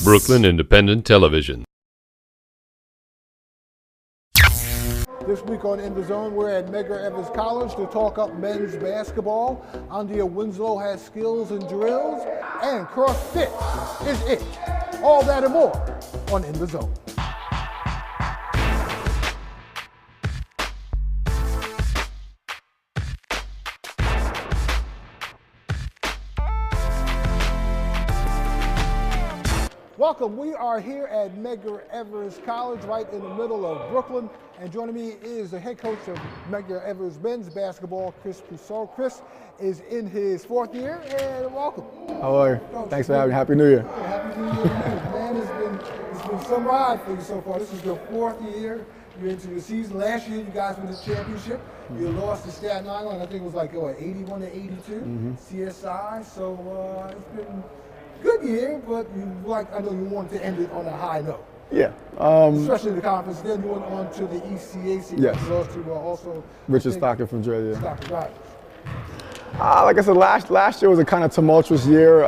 Brooklyn Independent Television. This week on In the Zone, we're at Medgar College to talk up men's basketball. Andia Winslow has skills and drills, and Crossfit is it. All that and more on In the Zone. Welcome. We are here at Medgar College, right in the middle of Brooklyn. And joining me is the head coach of Medgar men's basketball, Chris Pursoo. Chris is in his fourth year, and welcome. How are you? Thanks for having me. Happy New Year. Yeah, Happy New Year to you. Man, it's been some ride for you so far. This is your fourth year. You're into the season. Last year, you guys won the championship. You lost to Staten Island. I think it was like, 81 to 82, CSI. So it's been good year, but I know you wanted to end it on a high note. Yeah. Especially the conference. Then you went on to the ECAC. Yes. You lost to also Richard Stockton from Dre. Yeah. Stockton, right. Like I said, last year was a kind of tumultuous year.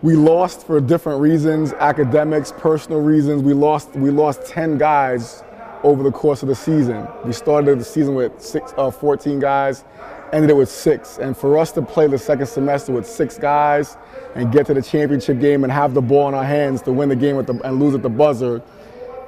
We lost for different reasons, academics, personal reasons. We lost 10 guys over the course of the season. We started the season with 14 guys, ended it with 6. And for us to play the second semester with 6 guys and get to the championship game and have the ball in our hands to win the game and lose at the buzzer,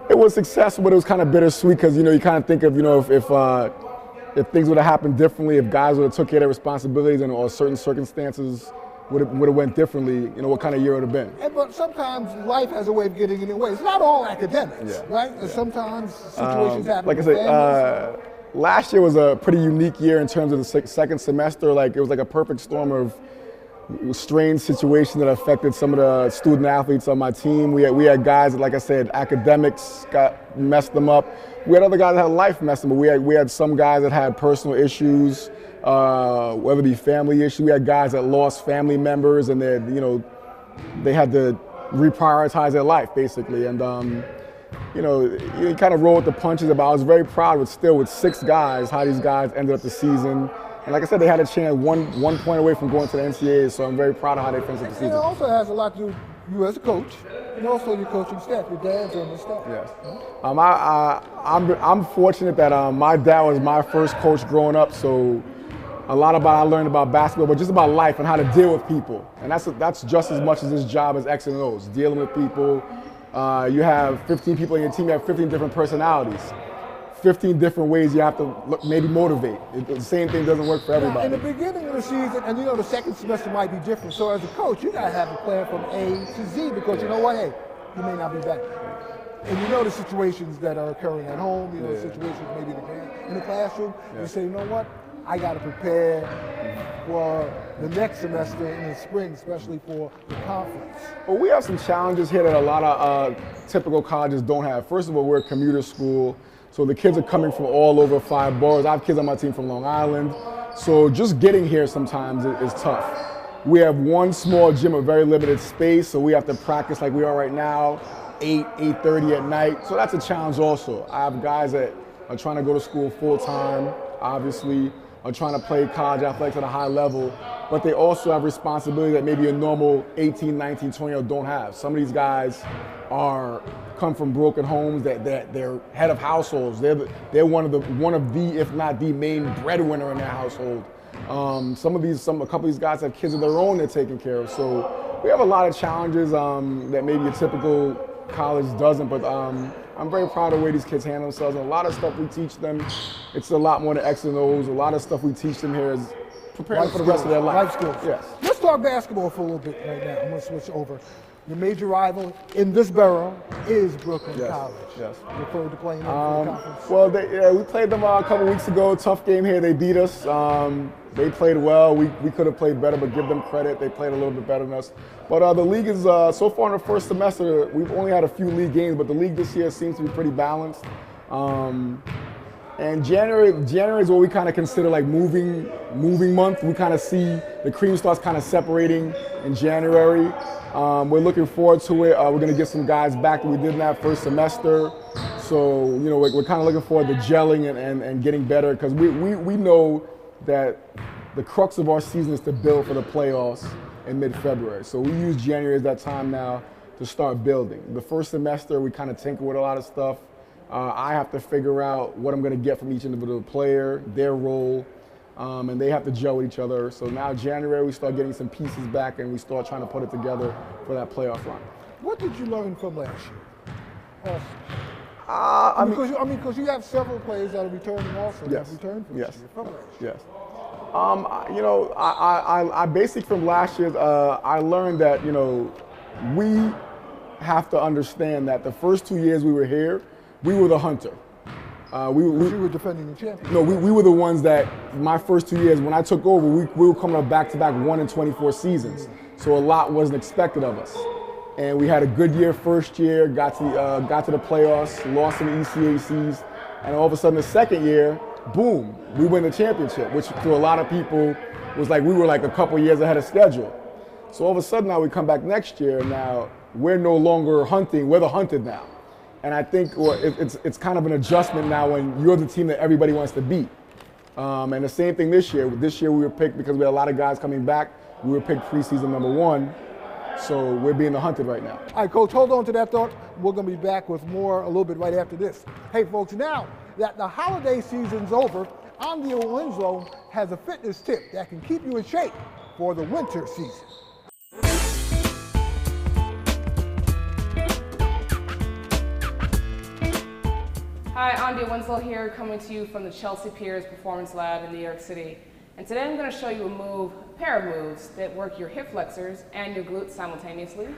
it was successful, but it was kind of bittersweet because, you kind of think of, if things would have happened differently, if guys would have took care of their responsibilities or certain circumstances would have went differently, what kind of year it would have been. But sometimes life has a way of getting in your way. It's not all academics, right? Yeah. Sometimes situations happen. Like I said, last year was a pretty unique year in terms of the second semester. It was like a perfect storm of strange situations that affected some of the student athletes on my team. We had guys that, like I said, academics messed them up. We had other guys that had life messed them up. We had some guys that had personal issues, whether it be family issues. We had guys that lost family members and they had to reprioritize their life basically. And you kind of roll with the punches. But I was very proud with 6 guys, how these guys ended up the season. And like I said, they had a chance one point away from going to the NCAA, so I'm very proud of how they finished the season. And it also has a lot to do with you as a coach, and also your coaching staff. Your dad's on the staff. Yes. I'm fortunate that my dad was my first coach growing up, so a lot about I learned about basketball, but just about life and how to deal with people. And that's just as much as this job as X and O's, dealing with people. You have 15 people on your team, you have 15 different personalities. 15 different ways you have to maybe motivate. The same thing doesn't work for everybody. Now, in the beginning of the season, and the second semester might be different, so as a coach, you gotta have a plan from A to Z because you know what, hey, you may not be back. And the situations that are occurring at home, situations maybe in the classroom, you say, you know what, I gotta prepare for the next semester in the spring, especially for the conference. Well, we have some challenges here that a lot of typical colleges don't have. First of all, we're a commuter school. So the kids are coming from all over 5 boroughs. I have kids on my team from Long Island. So just getting here sometimes is tough. We have one small gym, a very limited space, so we have to practice like we are right now, 8:30 at night. So that's a challenge also. I have guys that are trying to go to school full time, obviously, are trying to play college athletics at a high level, but they also have responsibility that maybe a normal 18, 19, 20-year-old don't have. Some of these guys come from broken homes, that they're head of households. They're one of the, if not the main breadwinner in their household. A couple of these guys have kids of their own they're taking care of. So we have a lot of challenges that maybe a typical college doesn't, but I'm very proud of the way these kids handle themselves. And a lot of stuff we teach them, it's a lot more than X and O's. A lot of stuff we teach them here is preparing for the rest of their life. Life skills. Yes. Let's talk basketball for a little bit right now. I'm going to switch over. Your major rival in this borough is Brooklyn College. Yes. Look forward to playing them for the conference. Well, we played them a couple weeks ago. Tough game here. They beat us. They played well. We could have played better, but give them credit. They played a little bit better than us. But the league is, so far in the first semester, we've only had a few league games, but the league this year seems to be pretty balanced. And January is what we kind of consider like moving month. We kind of see the cream starts kind of separating in January. We're looking forward to it. We're going to get some guys back that we did in that first semester. So, we're kind of looking forward to gelling and getting better because we know that the crux of our season is to build for the playoffs. in mid-February. So we use January as that time now to start building. The first semester, we kind of tinker with a lot of stuff. I have to figure out what I'm going to get from each individual player, their role, and they have to gel with each other. So now January, we start getting some pieces back and we start trying to put it together for that playoff run. What did you learn from last year? Also. Because you have several players that are returning also. Yes. That returned from this year, from last year. Yes. I basically from last year, I learned that, we have to understand that the first 2 years we were here, we were the hunter. We were defending the champion. No, we were the ones that, my first 2 years, when I took over, we were coming up back-to-back 1-24 seasons. So a lot wasn't expected of us. And we had a good year first year, got to the playoffs, lost in the ECACs, and all of a sudden the second year, boom, we win the championship, which to a lot of people was like we were like a couple years ahead of schedule. So all of a sudden now we come back next year, and now we're no longer hunting, we're the hunted now. And I think it's kind of an adjustment now when you're the team that everybody wants to beat. And the same thing this year. This year we were picked because we had a lot of guys coming back. We were picked preseason #1. So we're being the hunted right now. All right, Coach, hold on to that thought. We're going to be back with more a little bit right after this. Hey, folks, now that the holiday season's over, Andia Winslow has a fitness tip that can keep you in shape for the winter season. Hi, Andia Winslow here, coming to you from the Chelsea Piers Performance Lab in New York City. And today I'm going to show you a pair of moves that work your hip flexors and your glutes simultaneously,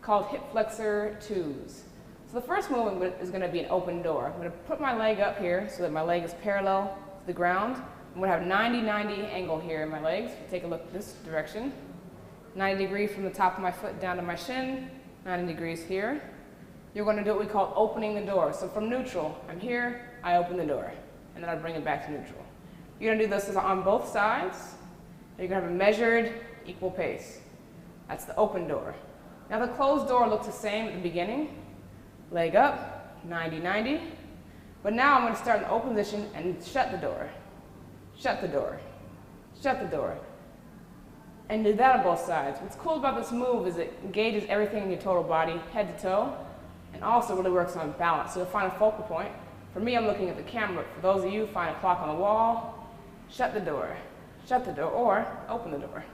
called hip flexor 2s. So the first move is going to be an open door. I'm going to put my leg up here so that my leg is parallel to the ground. I'm going to have 90-90 angle here in my legs. If you take a look this direction, 90 degrees from the top of my foot down to my shin, 90 degrees here. You're going to do what we call opening the door. So from neutral, I'm here, I open the door, and then I bring it back to neutral. You're going to do this on both sides. You're going to have a measured, equal pace. That's the open door. Now the closed door looks the same at the beginning. Leg up, 90-90. But now I'm going to start in the open position and shut the door. Shut the door. Shut the door. And do that on both sides. What's cool about this move is it engages everything in your total body, head to toe, and also really works on balance. So you'll find a focal point. For me, I'm looking at the camera. For those of you, find a clock on the wall. Shut the door, or open the door.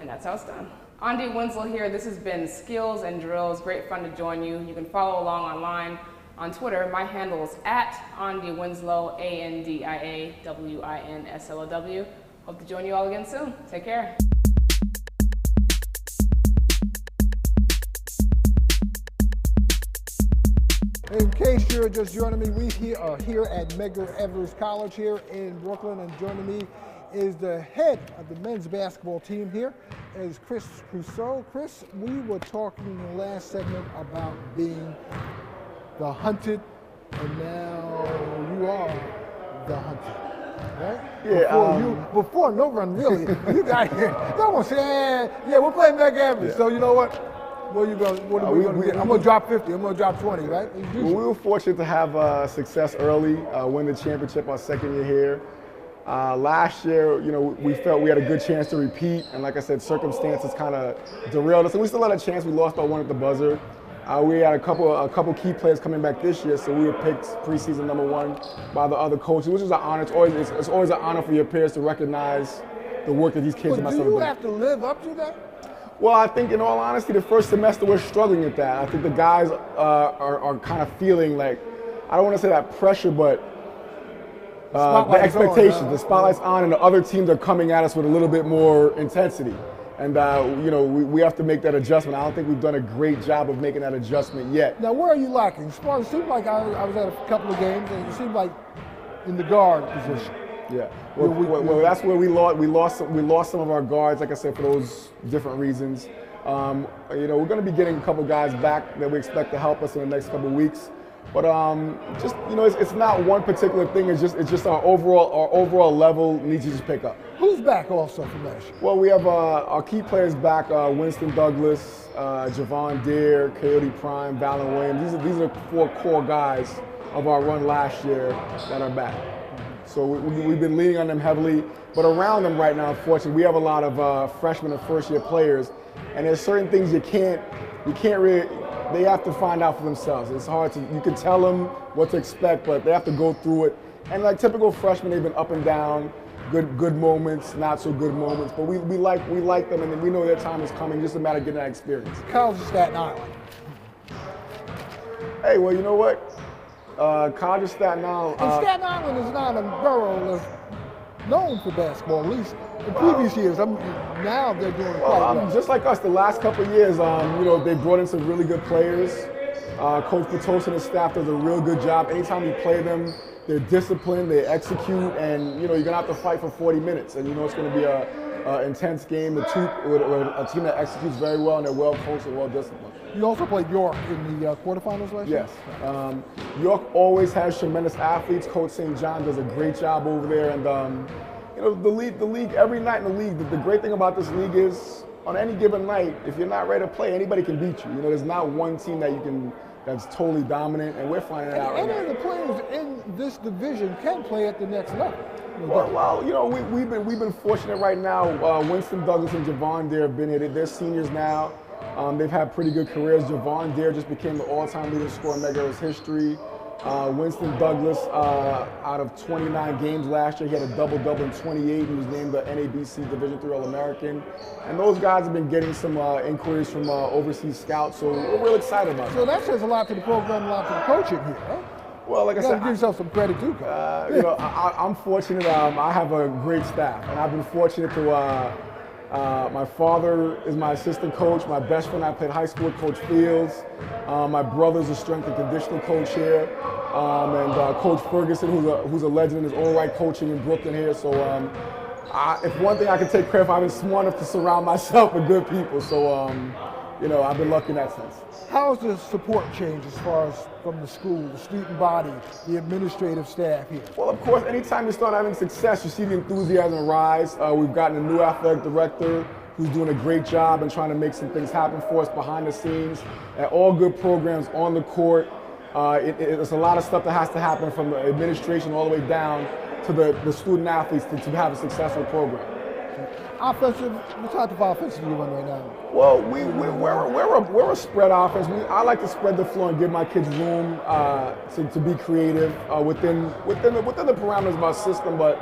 And that's how it's done. Andia Winslow here. This has been Skills and Drills. Great fun to join you. You can follow along online. On Twitter, my handle is @Andia Winslow, ANDIA WINSLOW. Hope to join you all again soon. Take care. In case you're just joining me, we are here at Medgar Evers College here in Brooklyn, and joining me is the head of the men's basketball team here, is Chris Pursoo. Chris, we were talking in the last segment about being the hunted, and now you are the hunted, right? Yeah. Before no run really, you got here. No one said, yeah, we're playing Medgar Evers, so you know what? What are we going to get? I'm going to drop 50. I'm going to drop 20, right? Well, we were fortunate to have success early, win the championship our second year here. Last year, we felt we had a good chance to repeat, and like I said, circumstances kind of derailed us, and we still had a chance. We lost by one at the buzzer. We had a couple key players coming back this year, so we were picked preseason #1 by the other coaches, which is an honor. It's always an honor for your peers to recognize the work that these kids and myself do you do. have to live up to that? Well, I think in all honesty, the first semester we're struggling with that. I think the guys are kind of feeling like, I don't want to say that pressure, but the expectations. The spotlight's on, and the other teams are coming at us with a little bit more intensity. And we have to make that adjustment. I don't think we've done a great job of making that adjustment yet. Now, where are you lacking? It seemed like I was at a couple of games, and it seemed like in the guard position. Yeah, well, that's where we lost some of our guards, like I said, for those different reasons. We're going to be getting a couple guys back that we expect to help us in the next couple of weeks. But it's not one particular thing. It's just our overall level needs to just pick up. Who's back also from last year? Well, we have our key players back: Winston Douglas, Javon Deere, Coyote Prime, Valen Williams. These are the 4 core guys of our run last year that are back. So we've been leaning on them heavily. But around them right now, unfortunately, we have a lot of freshmen and first-year players, and there's certain things you can't really. They have to find out for themselves. It's hard to. You can tell them what to expect, but they have to go through it. And like typical freshmen, they've been up and down, good moments, not so good moments. But we like them, and we know their time is coming. Just a matter of getting that experience. College of Staten Island. Hey, well, you know what? College of Staten Island. Staten Island is not a borough that's known for basketball, at least in previous years. Now they're doing quite well. Just like us, the last couple of years, they brought in some really good players. Coach Petosa and his staff does a real good job. Anytime you play them, they're disciplined, they execute, and you're gonna have to fight for 40 minutes, and it's gonna be an intense game. A team that executes very well, and they're well coached and well disciplined. You also played York in the quarterfinals last year? Yes. York always has tremendous athletes. Coach St. John does a great job over there, and the league every night in the league. The great thing about this league is, on any given night, if you're not ready to play, anybody can beat you. There's not one team that's totally dominant, and we're finding that out right now. Any of the players in this division can play at the next level. Well, we've been fortunate right now. Winston Douglas and Javon Dare have been here. They're seniors now. They've had pretty good careers. Javon Dare just became the all-time leading scorer in Medgar's history. Winston Douglas, out of 29 games last year, he had a double-double in 28. He was named the NABC Division III All-American. And those guys have been getting some inquiries from overseas scouts, so we're real excited about it. So that says a lot to the program, a lot to the coaching here, right? Well, like I said, give yourself some credit too, Coach. I'm fortunate. I have a great staff, and I've been fortunate to. My father is my assistant coach. My best friend I played high school with, Coach Fields. My brother's a strength and conditioning coach here, and Coach Ferguson, who's a legend in his own right, coaching in Brooklyn here. So, if one thing I can take credit for, I've been smart enough to surround myself with good people. So, I've been lucky in that sense. How has the support changed as far as from the school, the student body, the administrative staff here? Well, of course, anytime you start having success, you see the enthusiasm rise. We've gotten a new athletic director who's doing a great job and trying to make some things happen for us behind the scenes. And all good programs on the court. It's a lot of stuff that has to happen from the administration all the way down to the student athletes to have a successful program. Offensive, what type of offense do you run right now? Well, we're a spread offense. I like to spread the floor and give my kids room to be creative within the parameters of our system. But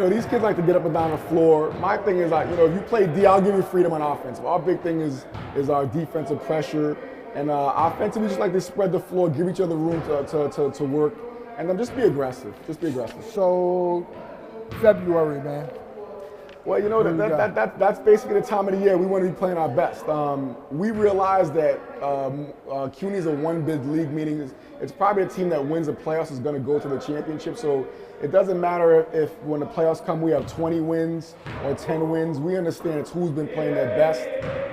these kids like to get up and down the floor. My thing is, if you play D, I'll give you freedom on offense. But our big thing is our defensive pressure, and offensively, we just like to spread the floor, give each other room to work, and then just be aggressive. So, February, man. Well, that's basically the time of the year we want to be playing our best. We realize that CUNY's a one-bid league, meaning it's probably a team that wins the playoffs is going to go to the championship. So it doesn't matter if when the playoffs come we have 20 wins or 10 wins. We understand it's who's been playing their best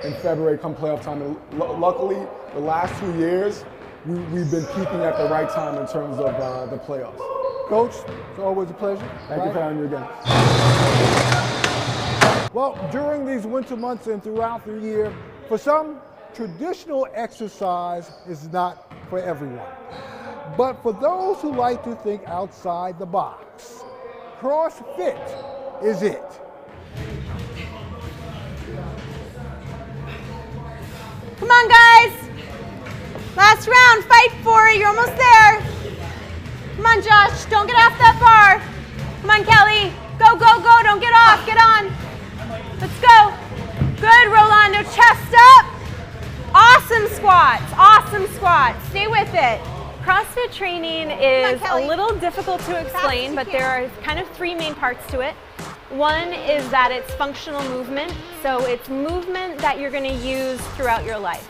in February come playoff time. And luckily, the last 2 years, we've been peaking at the right time in terms of the playoffs. Coach, it's always a pleasure. Thank you for having me again. Well, during these winter months and throughout the year, for some, traditional exercise is not for everyone. But for those who like to think outside the box, CrossFit is it. Come on, guys. Last round, fight for it. You're almost there. Come on, Josh. Don't get off that bar. Come on, Kelly. Go, go, go. Don't get off. Get on. Let's go. Good, Rolando. Chest up. Awesome squats. Awesome squats. Stay with it. CrossFit training is a little difficult to explain, but there are kind of three main parts to it. One is that it's functional movement, so it's movement that you're going to use throughout your life.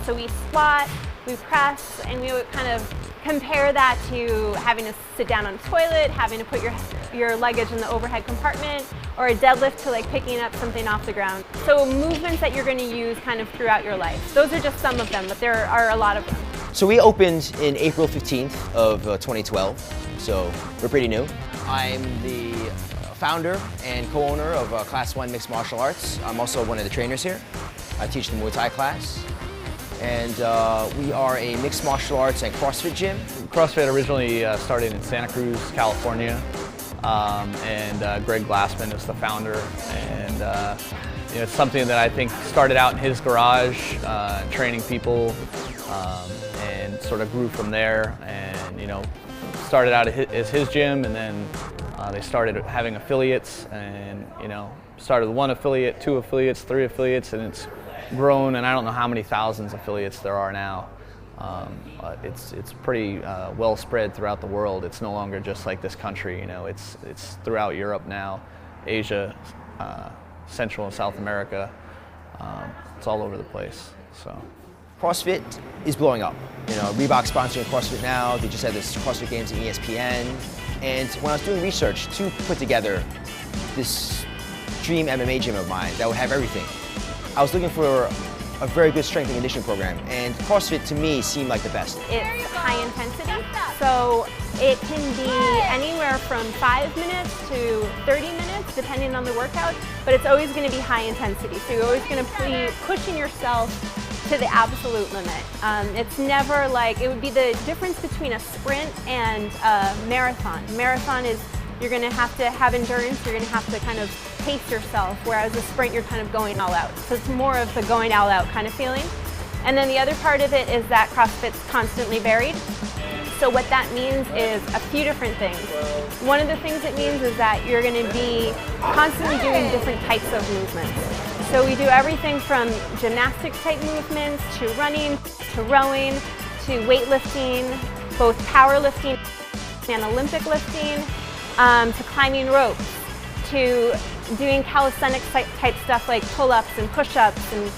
So we squat, we press, and we would kind of compare that to having to sit down on a toilet, having to put your luggage in the overhead compartment, or a deadlift to like picking up something off the ground. So movements that you're going to use kind of throughout your life. Those are just some of them, but there are a lot of them. So we opened in April 15th of 2012, so we're pretty new. I'm the founder and co-owner of Class 1 Mixed Martial Arts. I'm also one of the trainers here. I teach the Muay Thai class. And we are a mixed martial arts and CrossFit gym. CrossFit originally started in Santa Cruz, California. and Greg Glassman is the founder. And it's something that I think started out in his garage, training people, and sort of grew from there. And started out as his gym, and then they started having affiliates, and started with 1 affiliate, 2 affiliates, 3 affiliates, and it's grown. And I don't know how many thousands of affiliates there are now. It's pretty well spread throughout the world. It's no longer just like this country. It's throughout Europe now, Asia, Central and South America. It's all over the place. So. CrossFit is blowing up. Reebok's sponsoring CrossFit now. They just had this CrossFit Games on ESPN. And when I was doing research to put together this dream MMA gym of mine that would have everything, I was looking for a very good strength and conditioning program, and CrossFit to me seemed like the best. It's high intensity, so it can be anywhere from 5 minutes to 30 minutes depending on the workout, but it's always going to be high intensity, so you're always going to be pushing yourself to the absolute limit. It's never like, it would be the difference between a sprint and a marathon. Marathon is, you're going to have endurance, you're going to have to kind of pace yourself, whereas a sprint you're kind of going all out. So it's more of the going all out kind of feeling. And then the other part of it is that CrossFit's constantly varied. So what that means is a few different things. One of the things it means is that you're going to be constantly doing different types of movements. So we do everything from gymnastics type movements to running, to rowing, to weightlifting, both powerlifting and Olympic lifting, to climbing ropes, to doing calisthenics type stuff like pull-ups and push-ups, and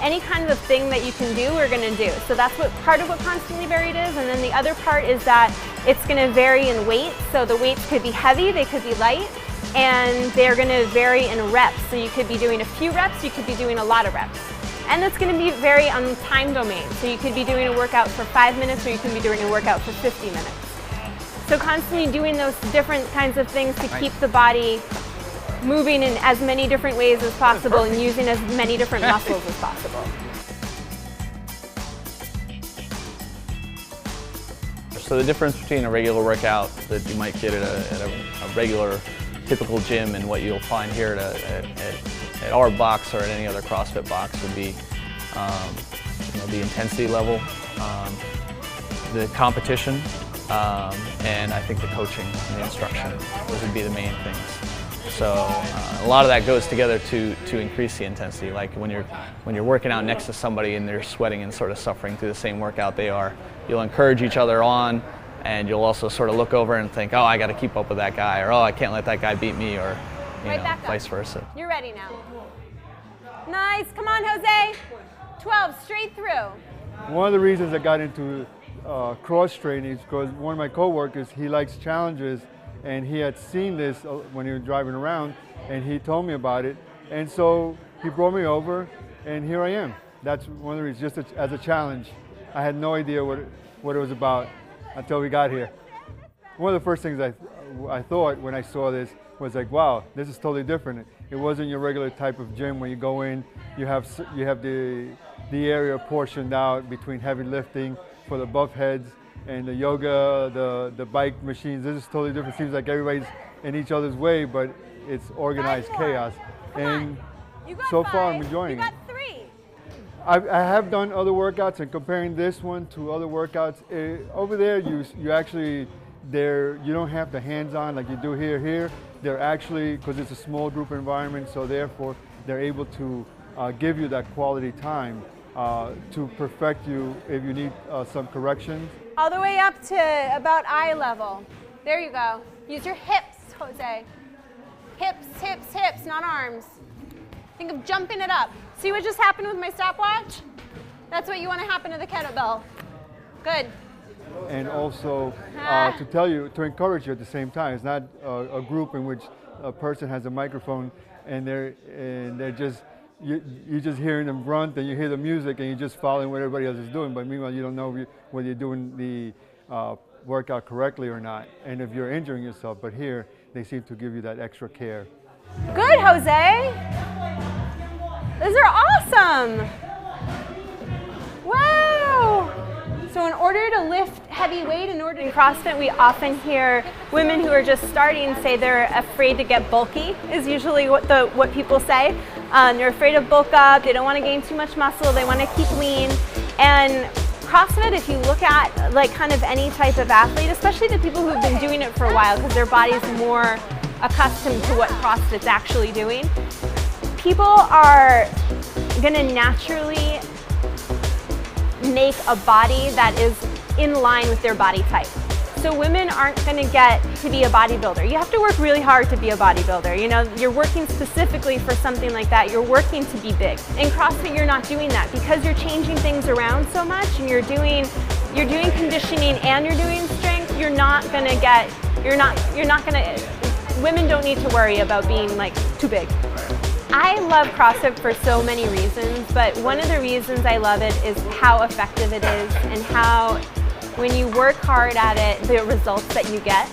any kind of thing that you can do, we're going to do. So that's what part of what constantly varied is. And then the other part is that it's going to vary in weight. So the weights could be heavy, they could be light, and they're going to vary in reps. So you could be doing a few reps, you could be doing a lot of reps. And it's going to be vary on time domain. So you could be doing a workout for 5 minutes, or you can be doing a workout for 50 minutes. So constantly doing those different kinds of things to keep the body moving in as many different ways as possible and using as many different muscles as possible. So the difference between a regular workout that you might get at a regular typical gym and what you'll find here at our box or at any other CrossFit box would be the intensity level, the competition, and I think the coaching and the instruction. Those would be the main things. So a lot of that goes together to increase the intensity. Like when you're working out next to somebody and they're sweating and sort of suffering through the same workout they are, you'll encourage each other on, and you'll also sort of look over and think, oh, I got to keep up with that guy, or oh, I can't let that guy beat me, or vice versa. You're ready now. Nice, come on, Jose. 12, straight through. One of the reasons I got into cross training is because one of my coworkers, he likes challenges, and he had seen this when he was driving around, and he told me about it, and so he brought me over, and here I am. That's one of the reasons, just as a challenge. I had no idea what it was about until we got here. One of the first things I thought when I saw this was like, wow, this is totally different. It wasn't your regular type of gym where you go in, you have the area portioned out between heavy lifting for the buff heads and the yoga, the bike machines. This is totally different. Seems like everybody's in each other's way, but it's organized chaos. And so far I'm enjoying it. I have done other workouts, and comparing this one to other workouts, over there you actually, you don't have the hands-on like you do here. They're actually, because it's a small group environment, so therefore they're able to give you that quality time to perfect you if you need some corrections. All the way up to about eye level. There you go. Use your hips, Jose. Hips, hips, hips, not arms. Think of jumping it up. See what just happened with my stopwatch? That's what you want to happen to the kettlebell. Good. And also to encourage you at the same time. It's not a group in which a person has a microphone and they're just, you're just hearing them grunt, and you hear the music and you're just following what everybody else is doing, but meanwhile you don't know whether you're doing the workout correctly or not, and if you're injuring yourself. But here they seem to give you that extra care. Good, Jose. Those are awesome. Wow. So in order to lift heavy weight in order to CrossFit. We often hear women who are just starting say they're afraid to get bulky, is usually what people say. They're afraid of bulk up, they don't want to gain too much muscle, they want to keep lean. And CrossFit, if you look at like kind of any type of athlete, especially the people who've been doing it for a while because their body's more accustomed to what CrossFit's actually doing, people are going to naturally make a body that is in line with their body type. So women aren't going to get to be a bodybuilder. You have to work really hard to be a bodybuilder. You know, you're working specifically for something like that. You're working to be big. In CrossFit, you're not doing that because you're changing things around so much and you're doing conditioning and you're doing strength. You're not going to, women don't need to worry about being like too big. I love CrossFit for so many reasons, but one of the reasons I love it is how effective it is and how when you work hard at it, the results that you get.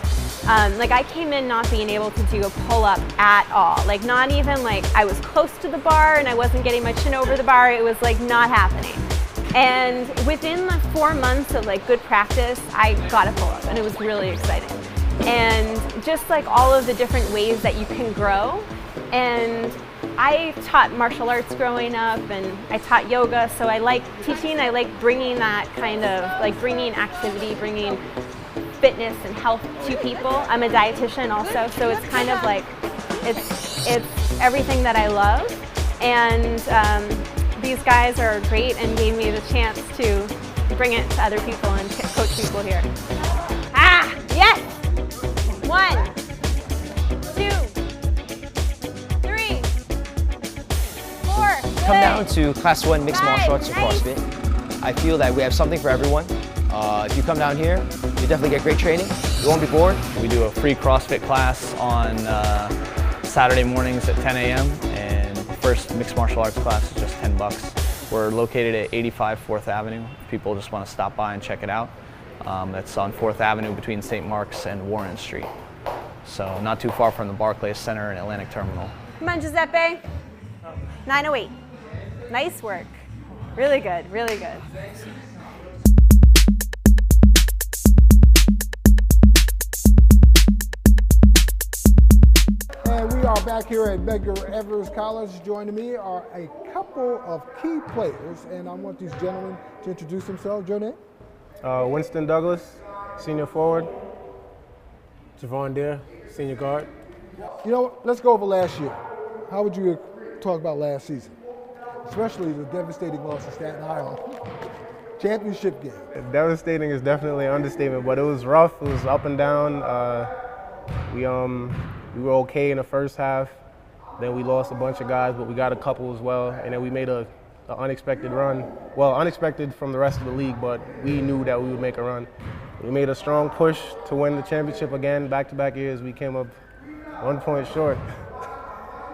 Like I came in not being able to do a pull-up at all. Like not even like I was close to the bar and I wasn't getting my chin over the bar. It was like not happening. And within the 4 months of like good practice, I got a pull-up and it was really exciting. And just like all of the different ways that you can grow. And I taught martial arts growing up and I taught yoga, so I like teaching, I like bringing that kind of, like bringing activity, bringing fitness and health to people. I'm a dietitian also, so it's kind of like, it's everything that I love. And these guys are great and gave me the chance to bring it to other people and coach people here. Ah, yes! 1, 2, 3, 4. Come down to Class 1 Mixed Martial Arts and CrossFit. I feel that we have something for everyone. If you come down here, you definitely get great training. You won't be bored. We do a free CrossFit class on Saturday mornings at 10 a.m. and the first mixed martial arts class is just $10. We're located at 85 4th Avenue. If people just want to stop by and check it out. That's on 4th Avenue between St. Mark's and Warren Street. So not too far from the Barclays Center and Atlantic Terminal. Come on, Giuseppe. 908. Nice work. Really good, really good. And we are back here at Medgar Evers College. Joining me are a couple of key players, and I want these gentlemen to introduce themselves. Your name? Winston Douglas, senior forward. Javon Deere, senior guard. You know, let's go over last year. How would you talk about last season? Especially the devastating loss to Staten Island. Championship game. Devastating is definitely an understatement, but it was rough. It was up and down. We were okay in the first half. Then we lost a bunch of guys, but we got a couple as well. And then we made an unexpected run. Well, unexpected from the rest of the league, but we knew that we would make a run. We made a strong push to win the championship again. Back-to-back years, we came up 1 point short.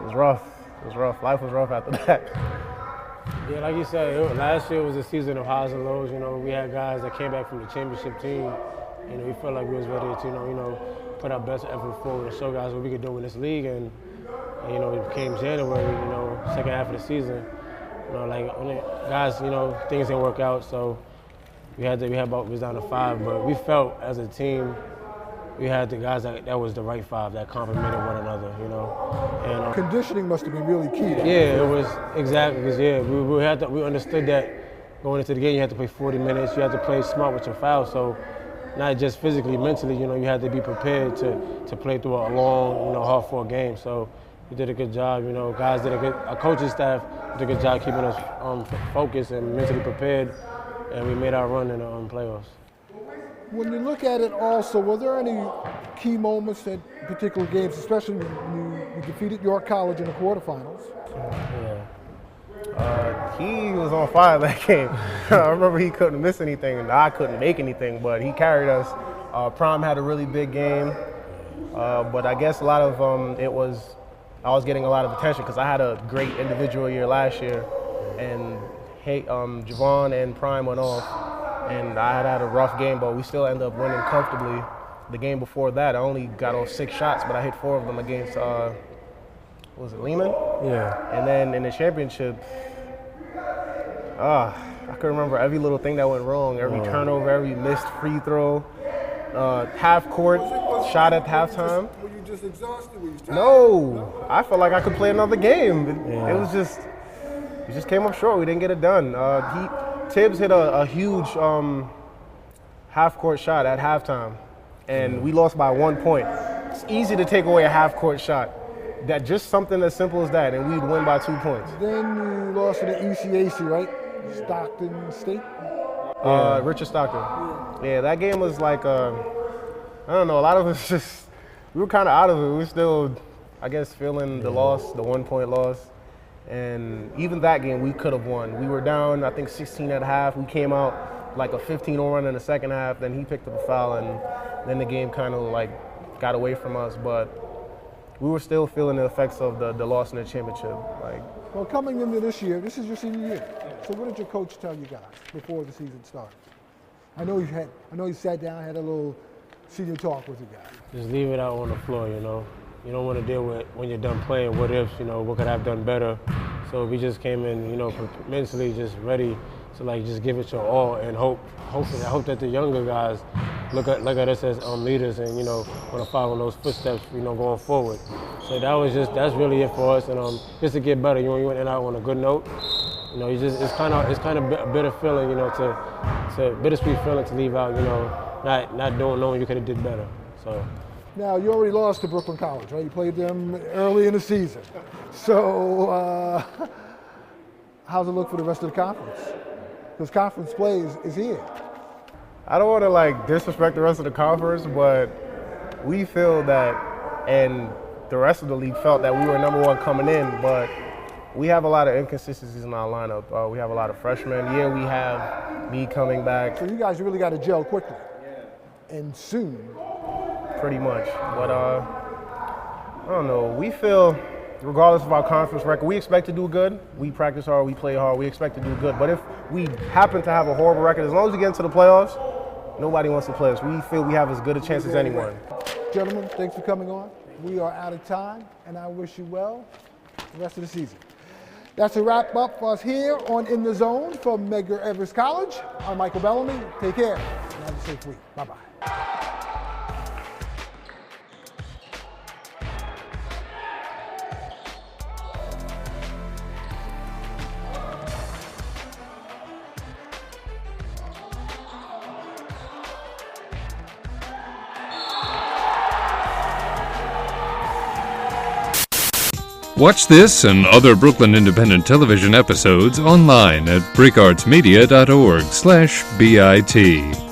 It was rough. It was rough. Life was rough after that. Yeah, like you said, last year was a season of highs and lows. You know, we had guys that came back from the championship team. You know, we felt like we was ready to, put our best effort forward and show guys what we could do in this league. And it became January, second half of the season. Guys, things didn't work out, so we was down to 5. But we felt as a team, we had the guys that was the right 5 that complemented one another, And conditioning must have been really key. Yeah, it was exactly because we understood that going into the game you had to play 40 minutes. You had to play smart with your fouls. So not just physically, mentally, you had to be prepared to play through a long, hard-fought game. So we did a good job. Guys did our coaching staff did a good job keeping us focused and mentally prepared, and we made our run in the playoffs. When you look at it also, were there any key moments in particular games, especially when you defeated York College in the quarterfinals? Yeah. He was on fire that game. I remember he couldn't miss anything, and I couldn't make anything, but he carried us. Prime had a really big game, but I guess a lot of I was getting a lot of attention because I had a great individual year last year, and Javon and Prime went off. And I had a rough game, but we still ended up winning comfortably. The game before that, I only got off 6 shots, but I hit 4 of them against, Lehman? Yeah. And then in the championship, I could remember every little thing that went wrong, every turnover, every missed free throw, half court shot at halftime. Were you just exhausted? Were you tired? No, I felt like I could play another game. It was just, we just came up short. We didn't get it done. Tibbs hit a huge half court shot at halftime, and we lost by 1 point. It's easy to take away a half court shot. That just something as simple as that, and we'd win by 2 points. Then you lost to the ECAC, right? Stockton State? Richard Stockton. Yeah, that game was like, I don't know, a lot of us just, we were kind of out of it. We were still, I guess, feeling the loss, the 1 point loss. And even that game, we could have won. We were down, I think, 16 at half. We came out like a 15-0 run in the second half. Then he picked up a foul, and then the game kind of like got away from us. But we were still feeling the effects of the loss in the championship. Well, coming into this year, this is your senior year. So what did your coach tell you guys before the season started? I know you sat down, had a little senior talk with you guys. Just leave it out on the floor, you know. You don't want to deal with, when you're done playing, what ifs, you know, what could I have done better. So we just came in, you know, mentally just ready to like just give it your all and hope that the younger guys look at us as leaders and, you know, want to follow in those footsteps, you know, going forward. So that's really it for us, and just to get better. You know, you went out on a good note. You know, it's kind of a bitter feeling, you know, to bittersweet feeling to leave out, you know, not knowing you could have did better. So. Now, you already lost to Brooklyn College, right? You played them early in the season. So, how's it look for the rest of the conference? Because conference play is here. I don't want to like disrespect the rest of the conference, but we feel that, and the rest of the league felt that we were #1 coming in, but we have a lot of inconsistencies in our lineup. We have a lot of freshmen. Yeah, we have me coming back. So you guys really got to gel quickly and soon. Pretty much, but I don't know. We feel, regardless of our conference record, we expect to do good. We practice hard, we play hard, we expect to do good. But if we happen to have a horrible record, as long as we get into the playoffs, nobody wants to play us. We feel we have as good a chance as anyone. Gentlemen, thanks for coming on. We are out of time, and I wish you well the rest of the season. That's a wrap up for us here on In the Zone from Medgar Evers College. I'm Micheal Bellamy. Take care and have a safe week. Bye-bye. Watch this and other Brooklyn Independent Television episodes online at bricartsmedia.org/BIT.